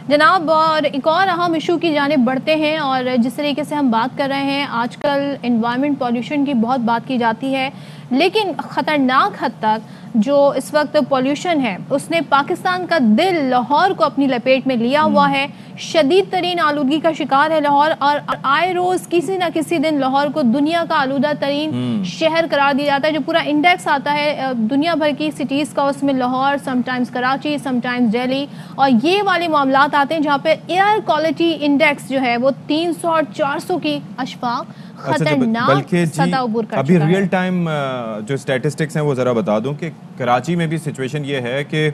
جناب، اور ایک اور اہم ایشو کی جانب بڑھتے ہیں، اور جس طریقے سے ہم بات کر رہے ہیں آج کل انوائرمنٹ پولیوشن کی بہت بات کی جاتی ہے، لیکن خطرناک حد تک جو اس وقت پولیوشن ہے اس نے پاکستان کا دل لاہور کو اپنی لپیٹ میں لیا ہوا ہے۔ شدید ترین آلودگی کا شکار ہے لاہور، اور آئے روز کسی نہ کسی دن لاہور کو دنیا کا آلودہ ترین شہر قرار دیا جاتا ہے۔ جو پورا انڈیکس آتا ہے دنیا بھر کی سٹیز کا، اس میں Lahore, some times Karachi, some times Delhi, اور یہ والے معاملات آتے ہیں جہاں پہ ایئر کوالٹی انڈیکس جو ہے وہ 300 اور 400 کی اشفاق خطرناک سطح عبور کر چکا ہے۔ ابھی ریئل ٹائم جو اسٹیٹسٹکس ہیں وہ ذرا بتا دوں کہ کراچی میں بھی سچویشن یہ ہے کہ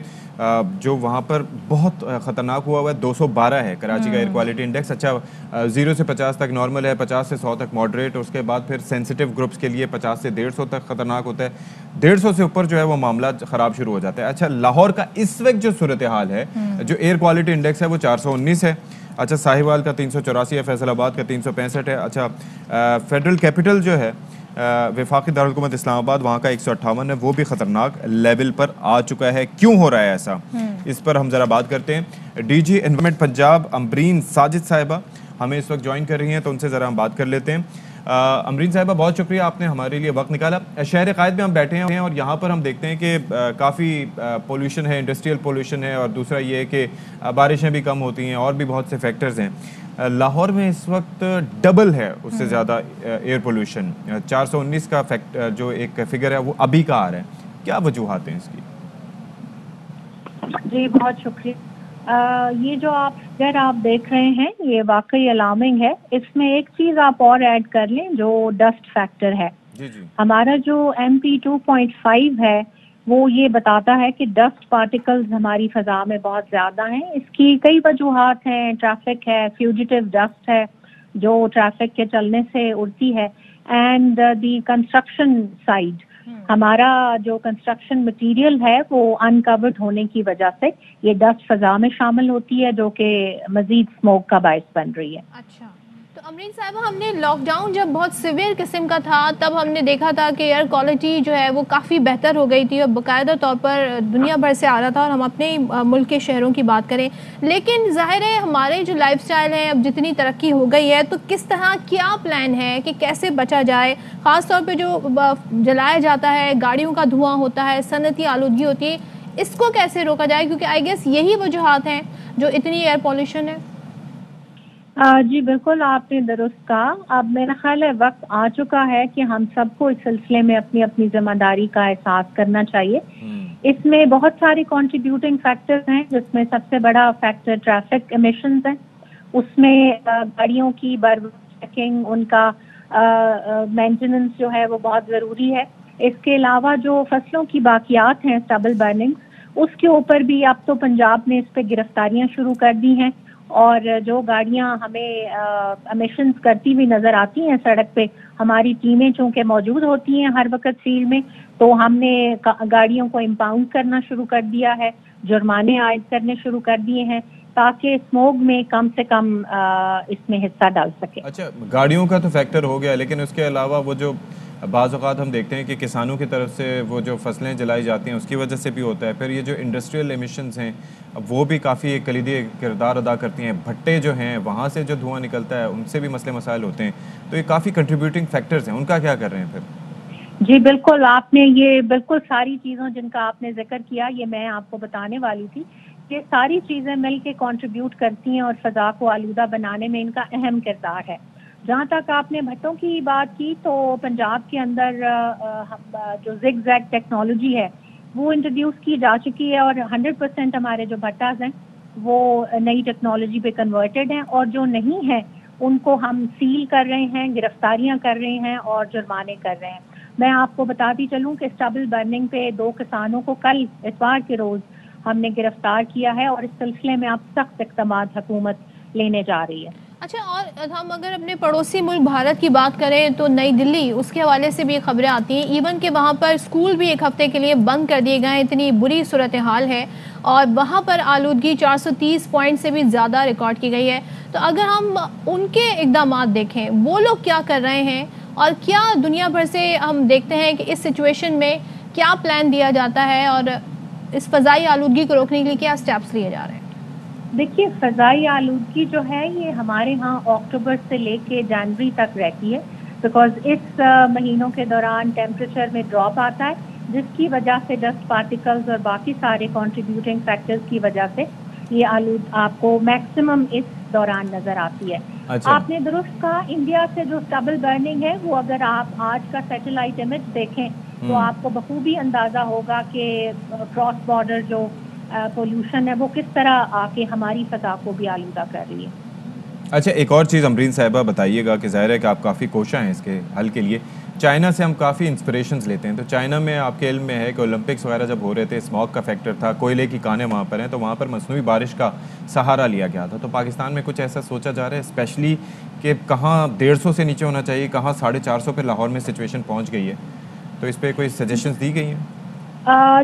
جو وہاں پر بہت خطرناک ہوا ہے 212 ہے کراچی کا ایئر کوالٹی انڈیکس۔ اچھا 0 سے 50 تک نارمل ہے، 50 سے 100 تک ماڈریٹ، اس کے بعد پھر سینسٹیو گروپس کے لیے 50 سے 150 تک خطرناک ہوتا ہے، 150 سے اوپر جو ہے وہ معاملہ خراب شروع ہو جاتا ہے۔ اچھا لاہور کا اس وقت جو صورتحال ہے، جو ایئر کوالٹی انڈیکس ہے وہ 419 ہے۔ اچھا ساہیوال کا 384 ہے، فیصل آباد کا 365 ہے۔ اچھا فیڈرل کیپٹل جو ہے وفاقی دارالحکومت اسلام آباد، وہاں کا 158 ہے، وہ بھی خطرناک لیول پر آ چکا ہے۔ کیوں ہو رہا ہے ایسا، اس پر ہم ذرا بات کرتے ہیں۔ D G environment Punjab Ambreen Sajid صاحبہ ہمیں اس وقت جوائن کر رہی ہیں، تو ان سے ذرا ہم بات کر لیتے ہیں۔ امرین صاحبہ بہت شکریہ، آپ نے ہمارے لیے وقت نکالا۔ شہر قائد میں ہم بیٹھے ہیں اور یہاں پر ہم دیکھتے ہیں کہ کافی پولوشن ہے، انڈسٹریل پولوشن ہے، اور دوسرا یہ ہے کہ بارشیں بھی کم ہوتی ہیں، اور بھی بہت سے فیکٹرز ہیں۔ لاہور میں اس وقت ڈبل ہے اس سے زیادہ ایئر پولوشن، 419 کا جو ایک فگر ہے وہ ابھی کا آ رہا ہے۔ کیا وجوہات ہیں اس کی؟ جی بہت شکریہ۔ یہ جو آپ دیکھ رہے ہیں یہ واقعی الارمنگ ہے۔ اس میں ایک چیز آپ اور ایڈ کر لیں جو ڈسٹ فیکٹر ہے۔ ہمارا جو MP2.5 ہے وہ یہ بتاتا ہے کہ ڈسٹ پارٹیکلز ہماری فضا میں بہت زیادہ ہیں۔ اس کی کئی وجوہات ہیں، ٹریفک ہے، فیوجیٹیو ڈسٹ ہے جو ٹریفک کے چلنے سے اڑتی ہے، اینڈ دی کنسٹرکشن سائڈ، ہمارا جو کنسٹرکشن مٹیریل ہے وہ انکورڈ ہونے کی وجہ سے یہ ڈسٹ فضا میں شامل ہوتی ہے، جو کہ مزید اسموک کا باعث بن رہی ہے۔ اچھا، تو امرین صاحبہ، ہم نے لاک ڈاؤن جب بہت سیویئر قسم کا تھا تب ہم نے دیکھا تھا کہ ایئر کوالٹی جو ہے وہ کافی بہتر ہو گئی تھی، اور باقاعدہ طور پر دنیا بھر سے آ رہا تھا، اور ہم اپنے ملک کے شہروں کی بات کریں، لیکن ظاہر ہے ہمارے جو لائف سٹائل ہے اب جتنی ترقی ہو گئی ہے، تو کس طرح کیا پلان ہے کہ کیسے بچا جائے، خاص طور پہ جو جلایا جاتا ہے، گاڑیوں کا دھواں ہوتا ہے، صنعتی آلودگی ہوتی ہے، اس کو کیسے روکا جائے، کیونکہ آئی گیس یہی وجوہات ہیں جو اتنی ایئر پولوشن ہے؟ جی بالکل، آپ نے درست کہا۔ اب میرا خیال ہے وقت آ چکا ہے کہ ہم سب کو اس سلسلے میں اپنی اپنی ذمہ داری کا احساس کرنا چاہیے۔ اس میں بہت سارے کنٹریبیوٹنگ فیکٹرز ہیں، جس میں سب سے بڑا فیکٹر ٹریفک ایمیشنز ہیں۔ اس میں گاڑیوں کی بر وقت چیکنگ، ان کا مینٹیننس جو ہے وہ بہت ضروری ہے۔ اس کے علاوہ جو فصلوں کی باقیات ہیں، اسٹبل برننگ، اس کے اوپر بھی اب تو پنجاب نے اس پہ گرفتاریاں شروع کر دی ہیں، اور جو گاڑیاں ہمیں امیشنز کرتی ہوئی نظر آتی ہیں سڑک پہ، ہماری ٹیمیں چونکہ موجود ہوتی ہیں ہر وقت فیلڈ میں، تو ہم نے گاڑیوں کو امپاؤنڈ کرنا شروع کر دیا ہے، جرمانے عائد کرنے شروع کر دیے ہیں، تاکہ اسموگ میں کم سے کم اس میں حصہ ڈال سکے۔ اچھا گاڑیوں کا تو فیکٹر ہو گیا، لیکن اس کے علاوہ وہ جو بعض اوقات ہم دیکھتے ہیں کہ کسانوں کی طرف سے وہ جو فصلیں جلائی جاتی ہیں اس کی وجہ سے بھی ہوتا ہے، پھر یہ جو انڈسٹریل ایمیشنز ہیں وہ بھی کافی ایک کلیدی کردار ادا کرتی ہیں، بھٹے جو ہیں وہاں سے جو دھواں نکلتا ہے ان سے بھی مسئلے مسائل ہوتے ہیں، تو یہ کافی کنٹریبیوٹنگ فیکٹرز ہیں، ان کا کیا کر رہے ہیں پھر؟ جی بالکل، آپ نے یہ بالکل ساری چیزوں جن کا آپ نے ذکر کیا یہ میں آپ کو بتانے والی تھی، یہ ساری چیزیں مل کے کنٹریبیوٹ کرتی ہیں اور فضا کو آلودہ بنانے میں ان کا اہم کردار ہے۔ جہاں تک آپ نے بھٹوں کی بات کی، تو پنجاب کے اندر جو زگ زیگ ٹیکنالوجی ہے وہ انٹروڈیوس کی جا چکی ہے، اور 100% ہمارے جو بھٹاز ہیں وہ نئی ٹیکنالوجی پہ کنورٹڈ ہیں، اور جو نہیں ہیں ان کو ہم سیل کر رہے ہیں، گرفتاریاں کر رہے ہیں اور جرمانے کر رہے ہیں۔ میں آپ کو بتاتی چلوں کہ اسٹبل برننگ پہ 2 کسانوں کو کل اتوار کے روز ہم نے گرفتار کیا ہے، اور اس سلسلے میں اب سخت اقدامات حکومت لینے جا رہی ہے۔ اچھا، اور ہم اگر اپنے پڑوسی ملک بھارت کی بات کریں تو نئی دلی، اس کے حوالے سے بھی خبریں آتی ہیں، ایون کہ وہاں پر اسکول بھی ایک ہفتے کے لیے بند کر دیے گئے ہیں، اتنی بری صورتحال ہے، اور وہاں پر آلودگی 430 پوائنٹ سے بھی زیادہ ریکارڈ کی گئی ہے۔ تو اگر ہم ان کے اقدامات دیکھیں، وہ لوگ کیا کر رہے ہیں، اور کیا دنیا بھر سے ہم دیکھتے ہیں کہ اس سچویشن میں کیا پلان دیا جاتا ہے، اور اس فضائی آلودگی کو روکنے کے لیے کیا سٹیپس لیے جا رہے ہیں؟ دیکھیے فضائی آلودگی جو ہے یہ ہمارے ہاں اکتوبر سے لے کے جنوری تک رہتی ہے، بیکاز اس مہینوں کے دوران ٹیمپریچر میں ڈراپ آتا ہے، جس کی وجہ سے ڈسٹ پارٹیکلز اور باقی سارے کنٹریبیوٹنگ فیکٹرز کی وجہ سے یہ آپ کو میکسیمم اس دوران نظر آتی ہے۔ آپ نے درست کہا، انڈیا سے جو اسٹبل برننگ ہے وہ اگر آپ آج کا سیٹلائٹ امیج دیکھیں تو آپ کو بخوبی اندازہ ہوگا کہ کراس بارڈر جو پولوشن ہے وہ کس طرح آ کے ہماری فضا کو بھی آلودہ کر رہی ہے۔ اچھا، ایک اور چیز امرین صاحبہ بتائیے گا کہ ظاہر ہے کہ آپ کافی کوشاں ہیں اس کے حل کے لیے۔ چائنا سے ہم کافی انسپریشنز لیتے ہیں، تو چائنا میں آپ کے علم میں ہے کہ اولمپکس وغیرہ جب ہو رہے تھے، اسموگ کا فیکٹر تھا، کوئلے کی کانیں وہاں پر ہیں، تو وہاں پر مصنوعی بارش کا سہارا لیا گیا تھا۔ تو پاکستان میں کچھ ایسا سوچا جا رہا ہے اسپیشلی کہ کہاں 150 سے نیچے ہونا چاہیے، کہاں 450 پہ لاہور میں سچویشن پہنچ گئی ہے، تو اس پہ کوئی سجیشنز دی گئی ہیں؟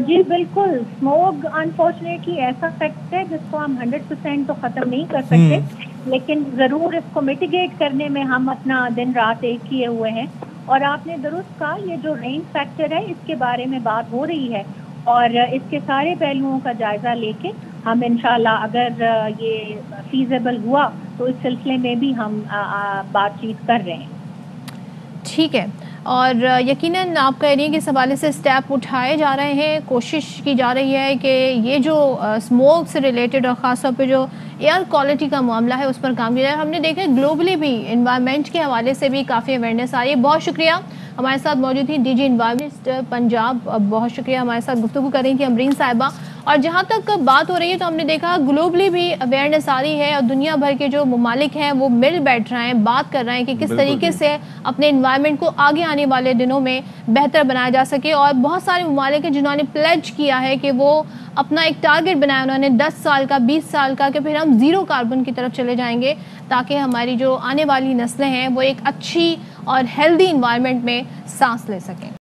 جی بالکل، اسموگ انفارچونیٹلی ایسا فیکٹ ہے جس کو ہم 100% تو ختم نہیں کر سکتے، لیکن ضرور اس کو میٹیگیٹ کرنے میں ہم اپنا دن رات ایک کیے ہوئے ہیں۔ اور آپ نے درست کہا، یہ جو رین فیکٹر ہے اس کے بارے میں بات ہو رہی ہے، اور اس کے سارے پہلوؤں کا جائزہ لے کے ہم انشاءاللہ اگر یہ فیزیبل ہوا تو اس سلسلے میں بھی ہم بات چیت کر رہے ہیں۔ ٹھیک ہے، اور یقیناً آپ کہہ رہی ہیں کہ اس حوالے سے اسٹیپ اٹھائے جا رہے ہیں، کوشش کی جا رہی ہے کہ یہ جو اسموگ سے ریلیٹڈ اور خاص طور پہ جو ایئر کوالٹی کا معاملہ ہے اس پر کام کیا جائے۔ ہم نے دیکھا گلوبلی بھی انوائرمنٹ کے حوالے سے بھی کافی اویئرنیس آ رہی ہے۔ بہت شکریہ، ہمارے ساتھ موجود تھی ڈی جی انوائرمنٹ پنجاب، بہت شکریہ ہمارے ساتھ گفتگو کر رہی تھی امرین صاحبہ۔ اور جہاں تک بات ہو رہی ہے تو ہم نے دیکھا گلوبلی بھی اویئرنیس آ رہی ہے، اور دنیا بھر کے جو ممالک ہیں وہ مل بیٹھ رہے ہیں، بات کر رہے ہیں کہ کس طریقے سے اپنے انوائرمنٹ کو آگے آنے والے دنوں میں بہتر بنایا جا سکے۔ اور بہت سارے ممالک ہیں جنہوں نے پلیج کیا ہے کہ وہ اپنا ایک ٹارگٹ بنایا انہوں نے 10 سال کا، 20 سال کا، کہ پھر ہم زیرو کاربن کی طرف چلے جائیں گے تاکہ ہماری جو آنے والی نسلیں ہیں وہ ایک اچھی اور ہیلدی انوائرمنٹ میں سانس لے سکیں۔